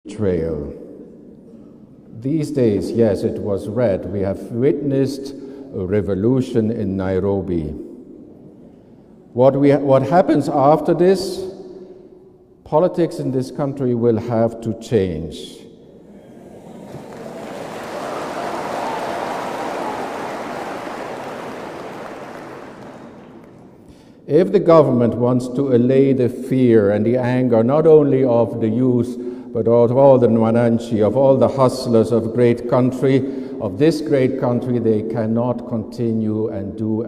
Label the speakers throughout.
Speaker 1: Trail. These days, yes, it was read, we have witnessed a revolution in Nairobi. What happens after this? Politics in this country will have to change. If the government wants to allay the fear and the anger not only of the youth, but of all the Mwananchi, of all the hustlers of this great country, they cannot continue and do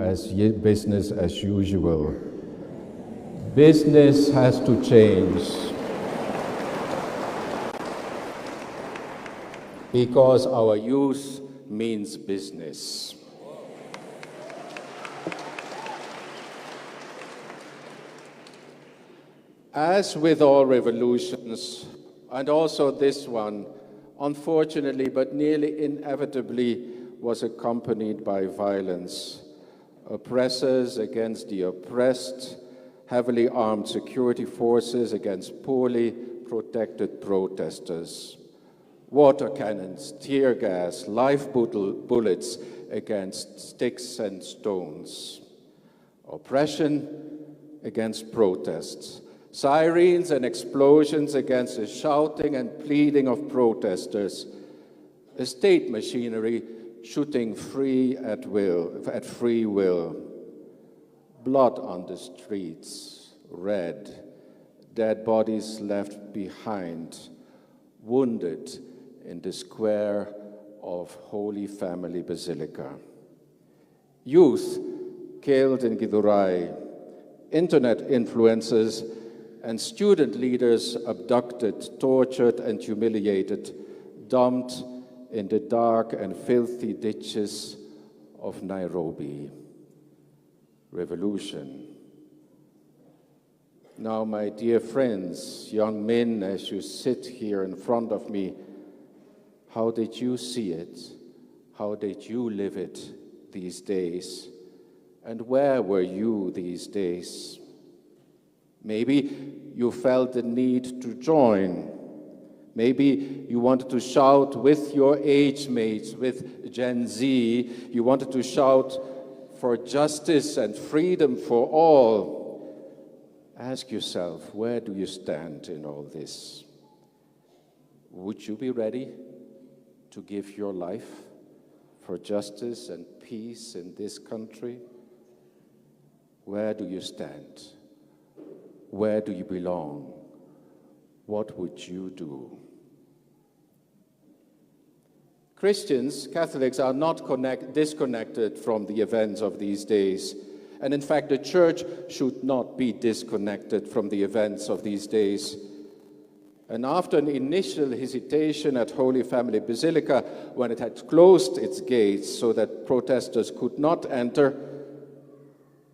Speaker 1: business as usual. Business has to change. Because our youth means business. As with all revolutions, and also this one, unfortunately but nearly inevitably, was accompanied by violence. Oppressors against the oppressed, heavily armed security forces against poorly protected protesters, water cannons, tear gas, live bullets against sticks and stones, oppression against protests, sirens and explosions against the shouting and pleading of protesters, a state machinery shooting free at free will, blood on the streets, red, dead bodies left behind, wounded in the square of Holy Family Basilica. Youth killed in Githurai, internet influencers and student leaders abducted, tortured, and humiliated, dumped in the dark and filthy ditches of Nairobi. Revolution. Now, my dear friends, young men, as you sit here in front of me, how did you see it? How did you live it these days? And where were you these days? Maybe you felt the need to join. Maybe you wanted to shout with your age mates, with Gen Z. You wanted to shout for justice and freedom for all. Ask yourself, where do you stand in all this? Would you be ready to give your life for justice and peace in this country? Where do you stand? Where do you belong? What would you do? Christians, Catholics, are not disconnected from the events of these days. And in fact, the Church should not be disconnected from the events of these days. And after an initial hesitation at Holy Family Basilica, when it had closed its gates so that protesters could not enter,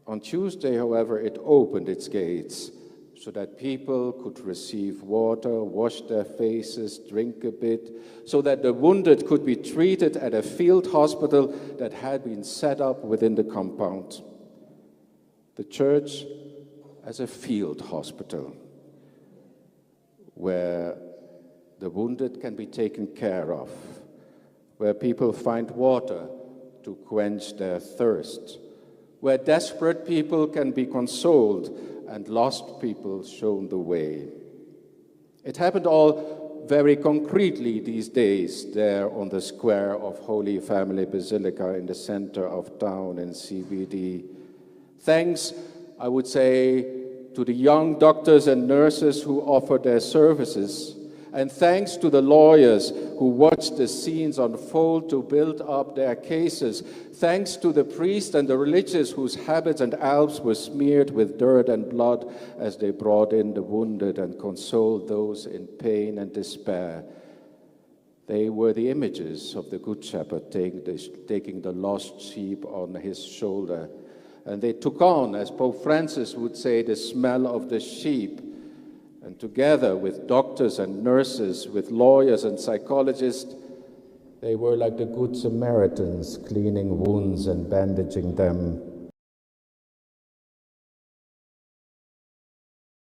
Speaker 1: on Tuesday, however, it opened its gates so that people could receive water, wash their faces, drink a bit, so that the wounded could be treated at a field hospital that had been set up within the compound. The Church as a field hospital where the wounded can be taken care of, where people find water to quench their thirst, where desperate people can be consoled and lost people shown the way. It happened all very concretely these days there on the square of Holy Family Basilica in the center of town in CBD. Thanks, I would say, to the young doctors and nurses who offered their services, and thanks to the lawyers who watched the scenes unfold to build up their cases. Thanks to the priests and the religious whose habits and albs were smeared with dirt and blood as they brought in the wounded and consoled those in pain and despair. They were the images of the Good Shepherd taking the lost sheep on his shoulder. And they took on, as Pope Francis would say, the smell of the sheep. And together with doctors and nurses, with lawyers and psychologists, they were like the Good Samaritans, cleaning wounds and bandaging them,